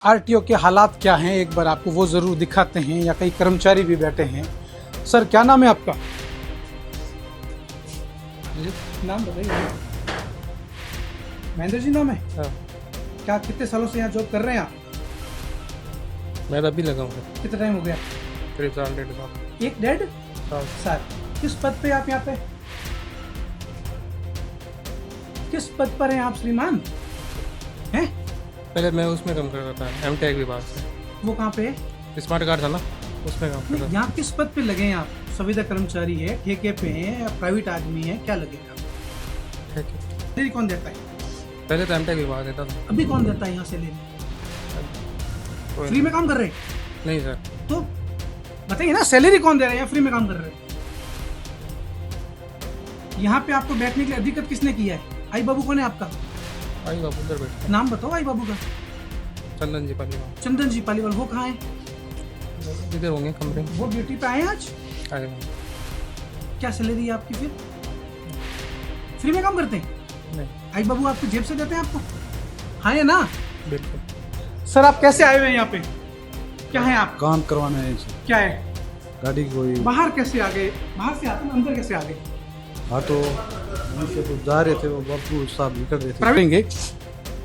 RTO के हालात क्या हैं एक बार आपको वो जरूर दिखाते हैं। या कई कर्मचारी भी बैठे हैं। सर क्या नाम है आपका? नाम बताइए। महेंद्र जी नाम है? हाँ। क्या कितने सालों से यहाँ जॉब कर रहे हैं आप? मैं अभी लगा हूँ कितना टाइम हो गया? करीब साल 1.5 साल। 1.5 साल। किस पद पे आप यहाँ पे? किस पद पर हैं आप श्रीमान? हैं? पहले मैं उसमें काम कर रहा था एमटेक विभाग से। वो कहाँ पे है? स्मार्ट कार्ड था ना, उसमें काम कर रहा था। यहाँ किस पद पे लगे हैं आप? संविदा कर्मचारी है, ठेके पे हैं, या प्राइवेट आदमी है, क्या लगे हैं आप? ठीक है। सैलरी कौन देता है? पहले तो एमटेक विभाग देता था। अभी कौन देता है यहाँ से लेने? कोई फ्री में काम कर रहे हैं? नहीं सर। तो बताइए ना, सैलरी कौन दे रहा है या फ्री में काम कर रहे हैं? यहाँ पे आपको बैठने के लिए अधिकृत किसने किया है? आई बाबू कौन है आपका? आई बाबू उधर बैठते नाम बताओ आई बाबू का। चंदन जी पालीवाल। चंदन जी पालीवाल। वो कहाँ है? इधर होंगे कमरे में। वो ड्यूटी पे आए हैं आज? आए। क्या सैलरी है आपकी फिर? फ्री में काम करते हैं? नहीं। आई बाबू आपको जेब से देते हैं आपको? हाँ या ना? बिल्कुल। सर आप कैसे आए हुए हैं यहाँ पे? क्या है आप? काम करवाना है इसे। क्या है? गाड़ी की कोई बाहर कैसे आ गए? बाहर से आते हैं, अंदर कैसे आ गए? हाँ तो वहीं से तो जा रहे थे, वो बाबू साहब निकल रहे थे। प्राइवेट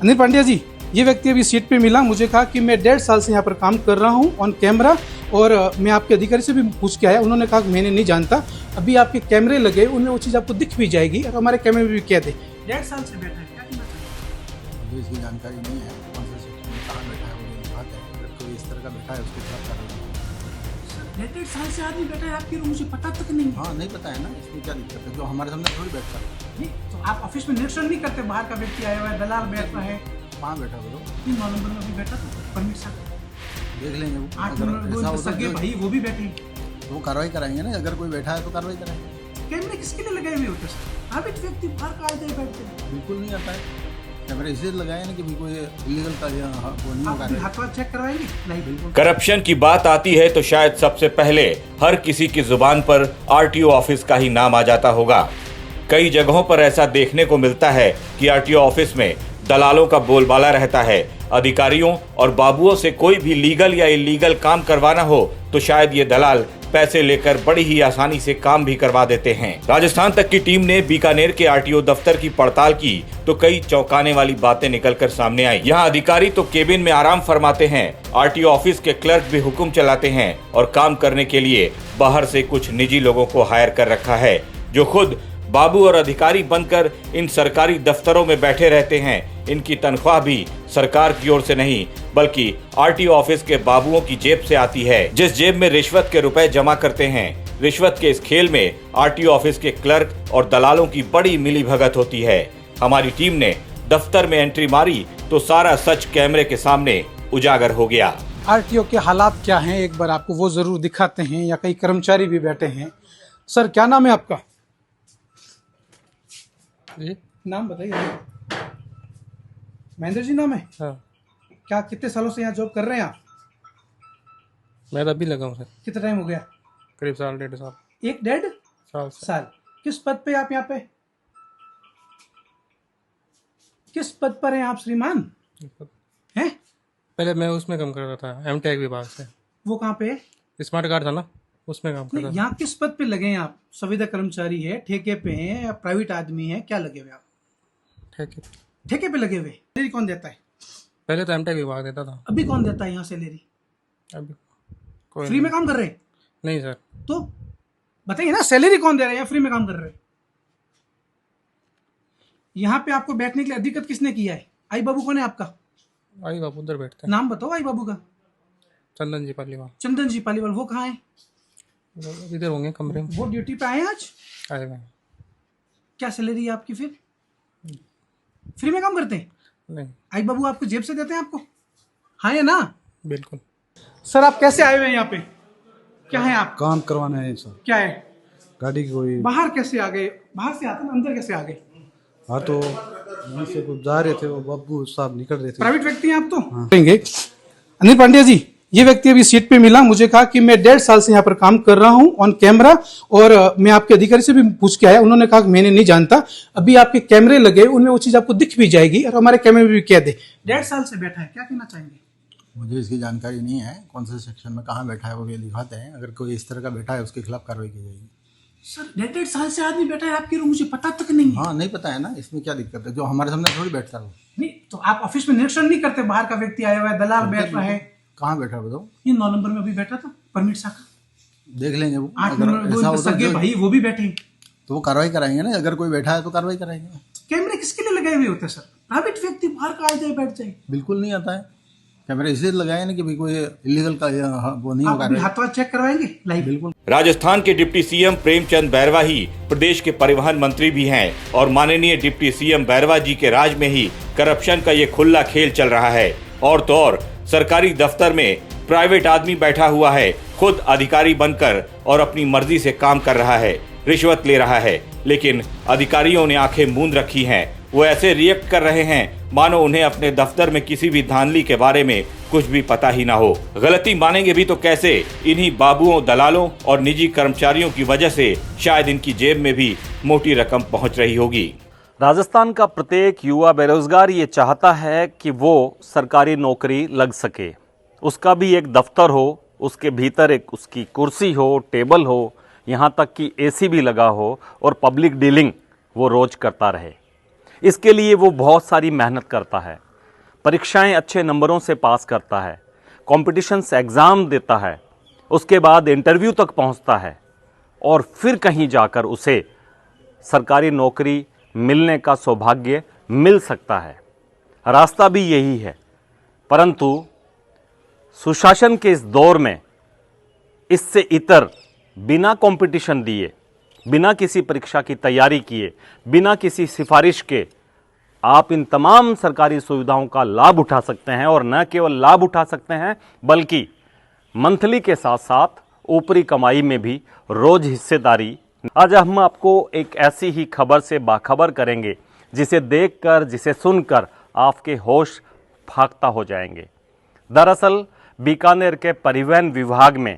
अनिल पांड्या जी, ये व्यक्ति अभी सीट पे मिला, मुझे कहा कि मैं 1.5 साल से यहाँ पर काम कर रहा हूँ ऑन कैमरा, और मैं आपके अधिकारी से भी पूछ के आया, उन्होंने कहा कि मैंने नहीं जानता, अभी आपके कैमरे लगे, उनमें वो चीज़ आपको दिख भी जाएगी और हमारे कैमरे में भी कह दे। 1.5 साल से बैठा है, क्या कहना चाहते हैं? मुझे इसकी जानकारी नहीं है, कौन से सेक्शन में कहाँ बैठा है, वो नहीं बात है। अगर कोई इस तरह का बैठा है उसके खिलाफ कार्रवाई। 1.5 साल से आदमी बैठा है आपके रूम, मुझे पता तक नहीं है। हाँ नहीं पता है ना, इसमें क्या दिक्कत है, जो हमारे सामने थोड़ी बैठता है। नहीं, तो आप ऑफिस में निरीक्षण नहीं करते? बाहर का व्यक्ति आया हुआ है, दलाल बैठा है, कहाँ बैठा बोलो, 9 नंबर में अभी बैठा था परमिट साहब, देख लेंगे वो। 8 अगर नंबर ऐसा वो होता सगे है भाई वो भी बैठे। तो वो कार्रवाई कराएंगे ना, अगर कोई बैठा है तो कार्रवाई कराएंगे। कैमरे किसके लिए लगाए हुए होते सर? आप एक व्यक्ति बाहर का आते हैं बैठते हैं, बिल्कुल नहीं आता है, कैमरे इसलिए लगाए ना कि भी कोई इलीगल का वो नहीं आप होगा। हाथ चेक करवाएंगे? नहीं, बिल्कुल। करप्शन की बात आती है तो शायद सबसे पहले हर किसी की जुबान पर आरटीओ ऑफिस का ही नाम आ जाता होगा। कई जगहों पर ऐसा देखने को मिलता है कि आरटीओ ऑफिस में दलालों का बोलबाला रहता है। अधिकारियों और बाबुओं से कोई भी लीगल या इलीगल काम करवाना हो तो शायद ये दलाल पैसे लेकर बड़ी ही आसानी से काम भी करवा देते हैं। राजस्थान तक की टीम ने बीकानेर के आरटीओ दफ्तर की पड़ताल की तो कई चौंकाने वाली बातें निकलकर सामने आई। यहाँ अधिकारी तो केबिन में आराम फरमाते हैं, आरटीओ ऑफिस के क्लर्क भी हुक्म चलाते हैं और काम करने के लिए बाहर से कुछ निजी लोगों को हायर कर रखा है, जो खुद बाबू और अधिकारी बनकर इन सरकारी दफ्तरों में बैठे रहते हैं। इनकी तनख्वाह भी सरकार की ओर से नहीं बल्कि आरटीओ ऑफिस के बाबुओं की जेब से आती है, जिस जेब में रिश्वत के रुपए जमा करते हैं। रिश्वत के इस खेल में आरटीओ ऑफिस के क्लर्क और दलालों की बड़ी मिलीभगत होती है। हमारी टीम ने दफ्तर में एंट्री मारी तो सारा सच कैमरे के सामने उजागर हो गया। आरटीओ के हालात क्या हैं एक बार आपको वो जरूर दिखाते हैं। या कई कर्मचारी भी बैठे हैं। सर क्या नाम है आपका? जी। नाम बताइए। महेंद्र जी नाम है? हाँ। क्या कितने सालों से यहाँ जॉब कर रहे हैं आप? मैं अभी लगा हूँ सर। कितना टाइम हो गया? करीब साल 1.5 साल। 1.5 साल। किस पद पे आप यहाँ पे? किस पद पर हैं आप श्रीमान? हैं? पहले मैं उसमें काम कर रहा था एमटेक विभाग से। वो कहाँ पे है? स्मार्ट कार्ड था ना, उसमें काम कर नहीं, रहा था। यहाँ किस पद पे लगे हैं आप? संविदा कर्मचारी है, ठेके पे हैं, या प्राइवेट आदमी है, क्या लगे हुए आप? ठीक है। ठेके पे लगे हुए। सैलरी कौन देता है? पहले तो एमटेक विभाग देता था। अभी कौन देता है यहाँ सैलरी? अभी कोई फ्री में काम कर रहे हैं? नहीं सर। तो बताइए ना, सैलरी कौन दे रहा है या फ्री में काम कर रहे हैं? यहाँ पे आपको बैठने के लिए अधिकृत किसने किया है? आई बाबू कौन है आपका? आई बाबू उधर बैठते नाम बताओ आई बाबू का। चंदन जी पालीवाल। चंदन जी पालीवाल। वो कहाँ है? इधर होंगे कमरे में। वो ड्यूटी पे आए हैं आज? आए हुए। क्या सैलरी है आपकी फिर? फ्री में काम करते हैं? नहीं। आई बाबू आपको जेब से देते हैं आपको? हाँ या ना? बिल्कुल। सर आप कैसे आए हुए हैं यहाँ पे? क्या है आप? काम करवाना है इसे। क्या है? गाड़ी की कोई बाहर कैसे आ गए? बाहर से आते हैं, अंदर कैसे आ गए? हाँ तो वहीं से कुछ जा रहे थे, वो बाबू साहब निकल रहे थे। प्राइवेट व्यक्ति हैं आप तो? अनिल पांड्या जी, ये व्यक्ति अभी सीट पे मिला, मुझे कहा कि मैं 1.5 साल से यहाँ पर काम कर रहा हूँ ऑन कैमरा, और मैं आपके अधिकारी से भी पूछ के आया, उन्होंने कहा कि मैंने नहीं जानता, अभी आपके कैमरे लगे, उनमें वो चीज आपको दिख भी जाएगी और हमारे कैमरे में भी कह दे। 1.5 साल से बैठा है, क्या कहना चाहेंगे? मुझे इसकी जानकारी नहीं है, कौन से सेक्शन में कहाँ बैठा है वो भी दिखाते हैं। अगर कोई इस तरह का बैठा है उसके खिलाफ कार्रवाई की जाएगी। सर 1.5 साल से आदमी बैठा है आपके रूम, मुझे पता तक नहीं है। हाँ, नहीं पता है ना, इसमें क्या दिक्कत है? जो हमारे सामने थोड़ी बैठता है। नहीं तो आप ऑफिस में निरीक्षण नहीं करते? बाहर का व्यक्ति आया हुआ है, दलाल बैठ रहा है। कहाँ बैठा है बताओ? ये 9 नंबर में अभी बैठा था, परमिट शाखा। देख लेंगे वो। 8 अगर नंबर ऐसा वो हो सगे भाई वो भी बैठे हैं। तो वो कार्रवाई कराएंगे ना। अगर कोई बैठा है तो कार्रवाई कराएंगे। कैमरे किसके लिए लगाए हुए होते हैं सर? प्राइवेट व्यक्ति बाहर का आ जाए बैठ जाए। बिल्कुल नहीं आता है। कैमरे इसलिए लगाए ना कि भाई कोई इलीगल का वो नहीं आप होगा। अभी हाथ चेक करवाएंगे लाइव? बिल्कुल। राजस्थान के डिप्टी सीएम प्रेमचंद बैरवा ही प्रदेश के परिवहन मंत्री भी हैं और माननीय डिप्टी सीएम बैरवा जी के राज में ही करप्शन का ये खुला खेल चल रहा है। और तो और सरकारी दफ्तर में प्राइवेट आदमी बैठा हुआ है, खुद अधिकारी बनकर और अपनी मर्जी से काम कर रहा है, रिश्वत ले रहा है, लेकिन अधिकारियों ने आंखें मूंद रखी हैं। वो ऐसे रिएक्ट कर रहे हैं मानो उन्हें अपने दफ्तर में किसी भी धांधली के बारे में कुछ भी पता ही ना हो। गलती मानेंगे भी तो कैसे? इन्हीं बाबुओं, दलालों और निजी कर्मचारियों की वजह से शायद इनकी जेब में भी मोटी रकम पहुंच रही होगी। राजस्थान का प्रत्येक युवा बेरोजगार ये चाहता है कि वो सरकारी नौकरी लग सके, उसका भी एक दफ्तर हो, उसके भीतर एक उसकी कुर्सी हो, टेबल हो, यहाँ तक कि एसी भी लगा हो और पब्लिक डीलिंग वो रोज करता रहे। इसके लिए वो बहुत सारी मेहनत करता है, परीक्षाएं अच्छे नंबरों से पास करता है, कॉम्पिटिशन्स एग्ज़ाम देता है, उसके बाद इंटरव्यू तक पहुंचता है और फिर कहीं जाकर उसे सरकारी नौकरी मिलने का सौभाग्य मिल सकता है। रास्ता भी यही है, परंतु सुशासन के इस दौर में इससे इतर बिना कंपटीशन दिए, बिना किसी परीक्षा की तैयारी किए, बिना किसी सिफारिश के आप इन तमाम सरकारी सुविधाओं का लाभ उठा सकते हैं। और न केवल लाभ उठा सकते हैं बल्कि मंथली के साथ साथ ऊपरी कमाई में भी रोज हिस्सेदारी। आज हम आपको एक ऐसी ही खबर से बाखबर करेंगे जिसे देखकर, जिसे सुनकर आपके होश फाख्ता हो जाएंगे। दरअसल बीकानेर के परिवहन विभाग में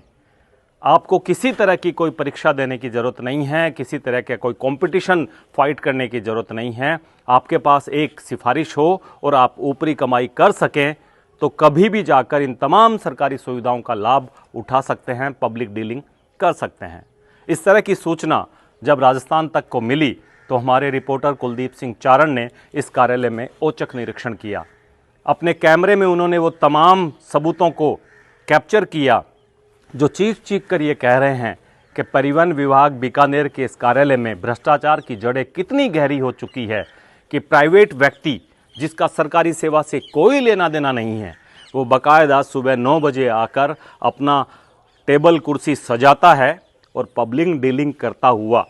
आपको किसी तरह की कोई परीक्षा देने की ज़रूरत नहीं है, किसी तरह के कोई कंपटीशन फाइट करने की ज़रूरत नहीं है। आपके पास एक सिफारिश हो और आप ऊपरी कमाई कर सकें तो कभी भी जाकर इन तमाम सरकारी सुविधाओं का लाभ उठा सकते हैं, पब्लिक डीलिंग कर सकते हैं। इस तरह की सूचना जब राजस्थान तक को मिली तो हमारे रिपोर्टर कुलदीप सिंह चारण ने इस कार्यालय में औचक निरीक्षण किया। अपने कैमरे में उन्होंने वो तमाम सबूतों को कैप्चर किया जो चीख कर ये कह रहे हैं कि परिवहन विभाग बीकानेर के इस कार्यालय में भ्रष्टाचार की जड़ें कितनी गहरी हो चुकी है कि प्राइवेट व्यक्ति जिसका सरकारी सेवा से कोई लेना देना नहीं है, वो बाकायदा सुबह 9 बजे आकर अपना टेबल कुर्सी सजाता है और पब्लिक डीलिंग करता हुआ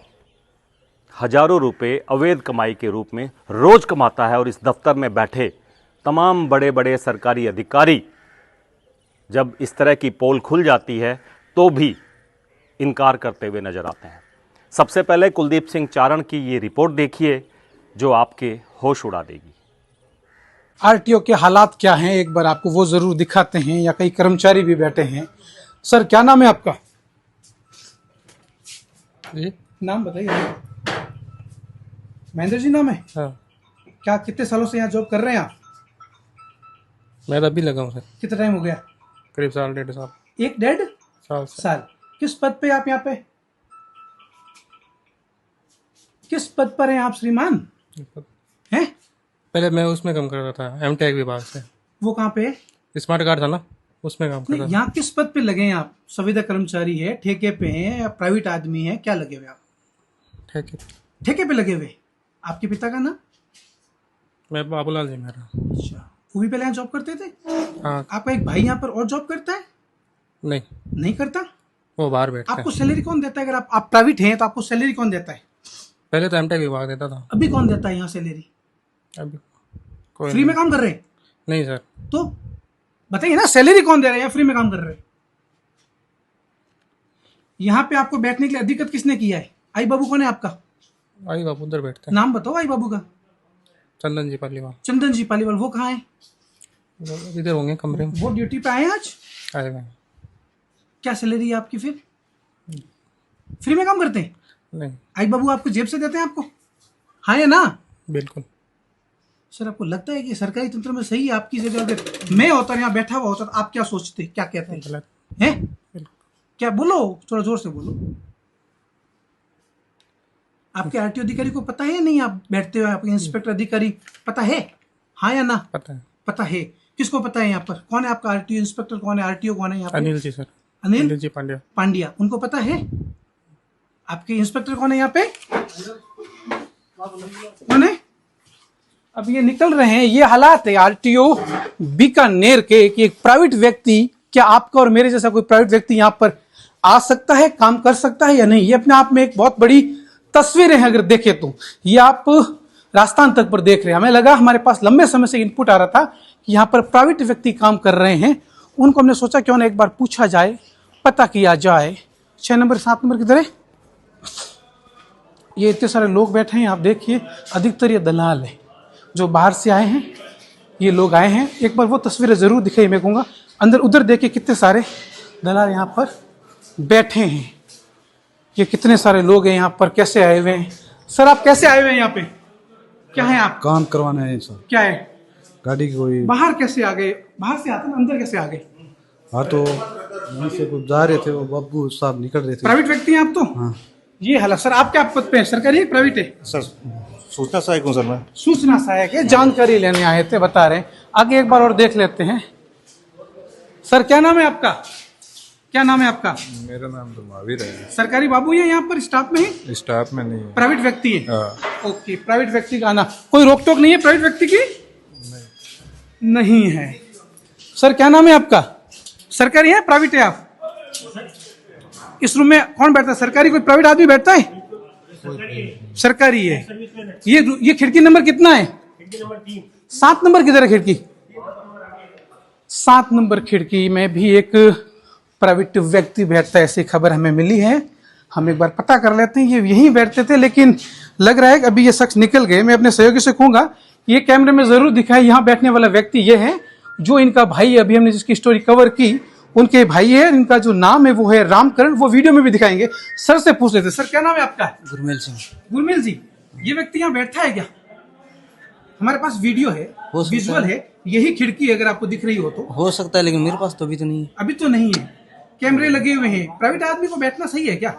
हजारों रुपए अवैध कमाई के रूप में रोज कमाता है। और इस दफ्तर में बैठे तमाम बड़े बड़े सरकारी अधिकारी जब इस तरह की पोल खुल जाती है तो भी इनकार करते हुए नजर आते हैं। सबसे पहले कुलदीप सिंह चारण की ये रिपोर्ट देखिए जो आपके होश उड़ा देगी। आरटीओ के हालात क्या हैं एक बार आपको वो जरूर दिखाते हैं। या कई कर्मचारी भी बैठे हैं। सर क्या नाम है आपका? जी नाम बताइए। महेंद्र जी नाम है? हाँ, क्या कितने सालों से यहाँ जॉब कर रहे हैं आप? मैं तो अभी लगा हूँ सर, कितना टाइम हो गया? करीब 1.5 साल। 1.5 साल से। साल। किस पद पे आप यहाँ पे? किस पद पर हैं आप श्रीमान? हैं? पहले मैं उसमें काम कर रहा था, एमटेक विभाग से। वो कहाँ पे? स्मार्ट कार्ड था ना, उसमें काम कर नहीं, रहा था। यहाँ किस पद पे लगे हैं आप? संविदा कर्मचारी है, ठेके पे हैं या प्राइवेट आदमी है? क्या लगे हुए आप? ठीक है, ठेके पे लगे हुए। आपके पिता का नाम? मैं बाबूलाल जी मेरा। अच्छा, वो भी पहले यहाँ जॉब करते थे? हाँ। आपका एक भाई यहाँ पर और जॉब करता है? नहीं, नहीं करता। वो बाहर बैठते आपको हैं। सैलरी कौन देता है? अगर आप प्राइवेट हैं तो आपको सैलरी कौन देता है? पहले तो एमटेक विभाग देता था, अभी कौन देता है यहाँ सैलरी? अभी कोई फ्री में काम कर रहे हैं? नहीं सर। तो बताइए ना, सैलरी कौन दे रहा है या फ्री में काम कर रहे हैं? यहाँ पे आपको बैठने के लिए अधिकृत किसने किया है? आई बाबू कौन है आपका? आई बाबू उधर बैठते हैं। नाम बताओ आई बाबू का। चंदन जी पालीवाल। चंदन जी पालीवाल। वो कहाँ है? इधर होंगे कमरे में। वो ड्यूटी पे आए हैं आज? आएगा। क्या सैलरी है आपकी फिर? फ्री में काम करते हैं? नहीं, आई बाबू आपको जेब से देते हैं आपको? हाँ या ना? बिल्कुल। सर आपको लगता है कि सरकारी तंत्र में सही है? आपकी जगह अगर मैं होता यहाँ बैठा हुआ होता तो आप क्या सोचते, क्या कहते हैं? गलत। हैं? क्या बोलो, थोड़ा जोर से बोलो। आपके आरटीओ अधिकारी को पता है नहीं आप बैठते हो? आपके इंस्पेक्टर अधिकारी पता है, हाँ या ना? पता है। पता है। किसको पता है यहाँ पर? कौन है आपका आरटीओ इंस्पेक्टर? कौन है आरटीओ? कौन है यहाँ पर? अनिल जी सर। अनिल जी पांड्या। पांड्या, उनको पता है? आपके इंस्पेक्टर कौन है यहाँ पे? कौन है? अब ये निकल रहे हैं, ये हालात है आरटीओ बीकानेर के कि एक प्राइवेट व्यक्ति, क्या आपका और मेरे जैसा कोई प्राइवेट व्यक्ति यहाँ पर आ सकता है, काम कर सकता है या नहीं? ये अपने आप में एक बहुत बड़ी तस्वीरें हैं अगर देखें तो। ये आप राजस्थान तक पर देख रहे हैं। हमें लगा, हमारे पास लंबे समय से इनपुट आ रहा था कि यहाँ पर प्राइवेट व्यक्ति काम कर रहे हैं, उनको हमने सोचा क्यों ना एक बार पूछा जाए, पता किया जाए। 6 नंबर 7 नंबर किधर है? ये इतने सारे लोग बैठे हैं, आप देखिए, अधिकतर ये दलाल है जो बाहर से आए हैं। ये लोग आए हैं, एक बार वो तस्वीरें जरूर दिखाई। मैं कहूँगा अंदर उधर देखिए कितने सारे दलाल यहाँ पर बैठे हैं। ये कितने सारे लोग हैं यहाँ पर, कैसे आए हुए हैं? सर आप कैसे आए हुए हैं यहाँ पे? क्या है आप? काम करवाना है सर। क्या है? गाड़ी की कोई। बाहर कैसे आ गए? बाहर से आते ना, अंदर कैसे आ गए? हाँ तो वहीं से कुछ जा रहे थे, वो बाबू साहब निकल रहे थे। प्राइवेट व्यक्ति हैं आप तो? हाँ। ये हालत। सर आप क्या पद पे हैं? सरकारी है प्राइवेट है? सर सूचना सहायक हूँ सर मैं। सूचना सहायक है, जानकारी लेने आए थे, बता रहे हैं। आगे एक बार और देख लेते हैं। सर क्या नाम है आपका? क्या नाम है आपका? मेरा नाम तो महावीर है। सरकारी बाबू है यहाँ पर, स्टाफ में है? स्टाफ में नहीं है। प्राइवेट व्यक्ति है? हाँ। ओके, प्राइवेट व्यक्ति का आना, कोई रोक टोक नहीं है प्राइवेट व्यक्ति की? नहीं है। सर क्या नाम है आपका? सरकारी है प्राइवेट है आप? इस रूम में कौन बैठता है? सरकारी कोई प्राइवेट आदमी बैठता है? सरकारी है। ये खिड़की नंबर कितना है? 7 नंबर किधर है खिड़की? 7 नंबर खिड़की में भी एक प्राइवेट व्यक्ति बैठता है, ऐसी खबर हमें मिली है। हम एक बार पता कर लेते हैं। ये यहीं बैठते थे, लेकिन लग रहा है कि अभी ये शख्स निकल गए। मैं अपने सहयोगी से कहूंगा ये कैमरे में जरूर दिखाए, यहाँ बैठने वाला व्यक्ति ये है जो इनका भाई है। अभी हमने जिसकी स्टोरी कवर की उनके भाई है, इनका जो नाम है वो है रामकरण। वो वीडियो में भी दिखाएंगे। सर से पूछ लेते। सर क्या नाम है आपका? गुरमेल सिंह। गुरमेल जी, ये व्यक्ति यहाँ बैठा है क्या? हमारे पास वीडियो है, विजुअल है। यही खिड़की अगर आपको दिख रही हो तो हो सकता है, लेकिन मेरे पास तो अभी तो नहीं है। अभी तो नहीं है, कैमरे लगे हुए हैं। प्राइवेट आदमी को बैठना सही है क्या?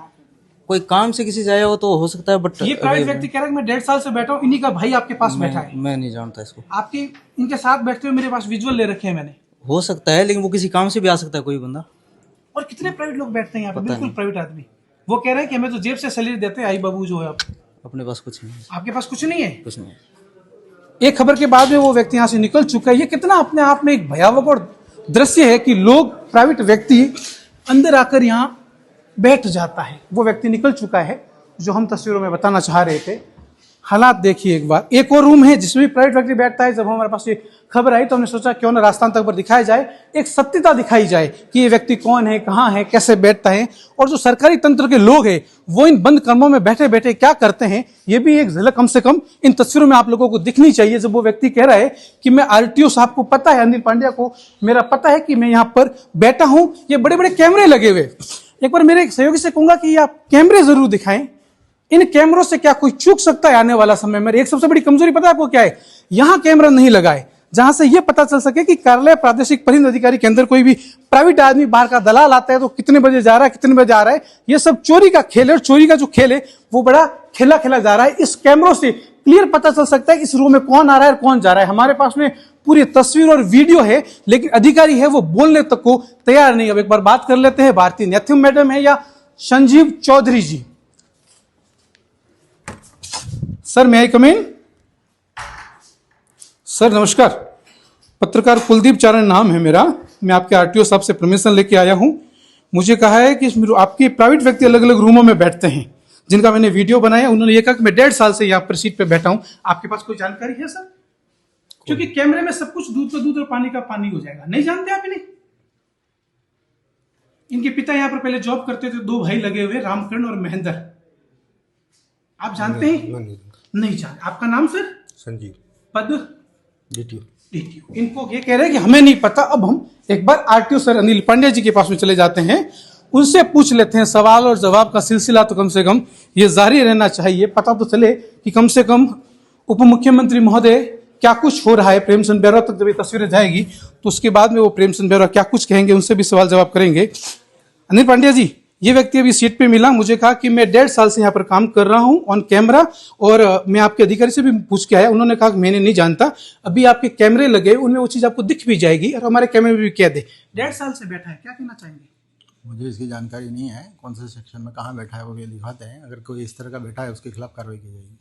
कोई काम से किसी जाया हो तो हो सकता है, बट ये प्राइवेट व्यक्ति कह रहा है मैं 1.5 साल से बैठा हूँ, इन्हीं का भाई आपके पास बैठा है। मैं नहीं जानता इसको। आपके इनके साथ बैठते हुए मेरे पास विजुअल ले रखे हैं मैंने। हो सकता है, लेकिन वो किसी काम से भी आ सकता है कोई बंदा। और कितने प्राइवेट लोग बैठते हैं यहाँ पे, बिल्कुल प्राइवेट आदमी। वो कह रहे हैं कि हमें तो जेब से सैलरी देते हैं। आई बाबू जो है, आप अपने पास कुछ नहीं है। आपके पास कुछ नहीं है? कुछ नहीं है। एक खबर के बाद में वो व्यक्ति यहाँ से निकल चुका है। ये कितना अपने आप में एक भयावह और दृश्य है कि लोग, प्राइवेट व्यक्ति अंदर आकर यहाँ बैठ जाता है। वो व्यक्ति निकल चुका है जो हम तस्वीरों में बताना चाह रहे थे। हालात देखिए एक बार। एक और रूम है जिसमें भी प्राइवेट व्यक्ति बैठता है। जब हमारे पास ये खबर आई तो हमने सोचा क्यों ना राजस्थान तक पर दिखाया जाए, एक सत्यता दिखाई जाए कि ये व्यक्ति कौन है, कहाँ है, कैसे बैठता है, और जो सरकारी तंत्र के लोग हैं वो इन बंद कमरों में बैठे बैठे क्या करते हैं, ये भी एक झलक कम से कम इन तस्वीरों में आप लोगों को दिखनी चाहिए। जब वो व्यक्ति कह रहा है कि मैं आरटीओ साहब को पता है, अनिल पांड्या को मेरा पता है कि मैं यहाँ पर बैठा हूं, ये बड़े बड़े कैमरे लगे हुए। एक बार मेरे एक सहयोगी से कहूंगा कि आप कैमरे जरूर दिखाएं। इन कैमरों से क्या कोई चूक सकता है आने वाला समय में? एक सबसे बड़ी कमजोरी पता है आपको क्या है? यहां कैमरा नहीं लगाए जहां से यह पता चल सके कि कार्यालय प्रादेशिक परिवहन अधिकारी के अंदर कोई भी प्राइवेट आदमी बाहर का दलाल आता है तो कितने बजे जा रहा है, कितने बजे आ रहा है। ये सब चोरी का खेल है, और चोरी का जो खेल है वो बड़ा खेला खेला जा रहा है। इस कैमरों से क्लियर पता चल सकता है इस रूम में कौन आ रहा है और कौन जा रहा है। हमारे पास में पूरी तस्वीर और वीडियो है, लेकिन अधिकारी है वो बोलने तक को तैयार नहीं। अब एक बार बात कर लेते हैं, भारती नेथ्युम मैडम है या संजीव चौधरी जी। सर मैं आई कम इन? सर नमस्कार, पत्रकार कुलदीप चारण नाम है मेरा। मैं आपके आरटीओ साहब से परमिशन लेके आया हूं। मुझे कहा है कि आपके प्राइवेट व्यक्ति अलग अलग रूमों में बैठते हैं, जिनका मैंने वीडियो बनाया। उन्होंने ये कहा कि मैं 1.5 साल से यहाँ पर सीट पे बैठा हूं। आपके पास कोई जानकारी है सर? क्योंकि कैमरे में सब कुछ दूध का दूध और पानी का पानी हो जाएगा। नहीं जानते आप इन्हें? इनके पिता यहाँ पर पहले जॉब करते थे, 2 भाई लगे हुए, रामकरण और महेंद्र। आप जानते हैं? नहीं जानते। आपका नाम सर? संजीव। पद? डीटीओ। डीटीओ। इनको ये कह रहे हैं कि हमें नहीं पता। अब हम एक बार आरटीओ सर अनिल पांड्या जी के पास में चले जाते हैं, उनसे पूछ लेते हैं। सवाल और जवाब का सिलसिला तो कम से कम ये जारी रहना चाहिए। पता तो चले कि कम से कम उप मुख्यमंत्री महोदय क्या कुछ हो रहा है प्रेमचंद बैरवा तक जब ये तस्वीरें जाएगी तो उसके बाद में वो प्रेमचंद बैरवा क्या कुछ कहेंगे उनसे भी सवाल जवाब करेंगे। अनिल पांड्या जी, ये व्यक्ति अभी सीट पे मिला, मुझे कहा कि मैं 1.5 साल से यहाँ पर काम कर रहा हूँ ऑन कैमरा, और मैं आपके अधिकारी से भी पूछ के आया, उन्होंने कहा कि मैंने नहीं जानता, अभी आपके कैमरे लगे उनमें वो चीज आपको दिख भी जाएगी और हमारे कैमरे में भी कह दे। 1.5 साल से बैठा है, क्या कहना चाहेंगे? मुझे इसकी जानकारी नहीं है, कौन से सेक्शन में कहाँ बैठा है वो भी दिखाते हैं। अगर कोई इस तरह का बैठा है उसके खिलाफ कार्रवाई की जाएगी।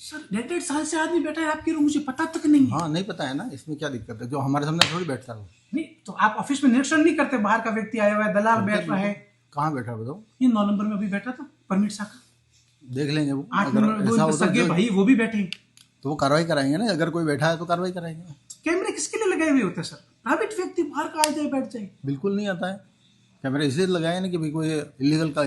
सर 1.5 साल से आदमी बैठा है आपके रूम, मुझे पता तक नहीं है। हाँ, नहीं पता है ना, इसमें क्या दिक्कत है? जो हमारे सामने थोड़ी बैठता है वो। नहीं तो आप ऑफिस में निरीक्षण नहीं करते, बाहर का व्यक्ति आया हुआ है, दलाल बैठ रहा है। कहाँ बैठा है बताओ? ये 9 नंबर में अभी बैठा था, परमिट शाखा। देख लेंगे वो। 8 अगर नंबर ऐसा वो होता सगे है भाई वो भी बैठे हैं। तो वो कार्रवाई कराएंगे ना। अगर कोई बैठा है तो कार्रवाई कराएंगे। कैमरे किसके लिए लगाए हुए होते हैं सर? प्राइवेट व्यक्ति बाहर का आ जाए बैठ जाए। बिल्कुल नहीं आता है। कैमरे इसलिए लगाए ना कि भाई कोई इलीगल का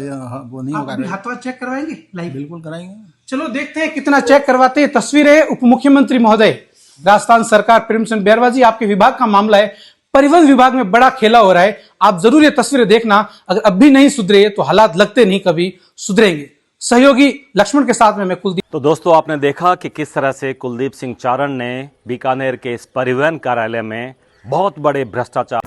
वो नहीं आप होगा। अभी हाथ चेक करवाएंगे लाइव? बिल्कुल कराएंगे। चलो देखते हैं कितना चेक करवाते हैं। तस्वीरें उप मुख्यमंत्री महोदय राजस्थान सरकार प्रेमचंद बैरवा जी, आपके विभाग का मामला है, परिवहन विभाग में बड़ा खेला हो रहा है। आप जरूर ये तस्वीरें देखना, अगर अब भी नहीं सुधरे तो हालात लगते नहीं कभी सुधरेंगे। सहयोगी लक्ष्मण के साथ में मैं कुलदीप। तो दोस्तों, आपने देखा कि किस तरह से कुलदीप सिंह चारण ने बीकानेर के इस परिवहन कार्यालय में बहुत बड़े भ्रष्टाचार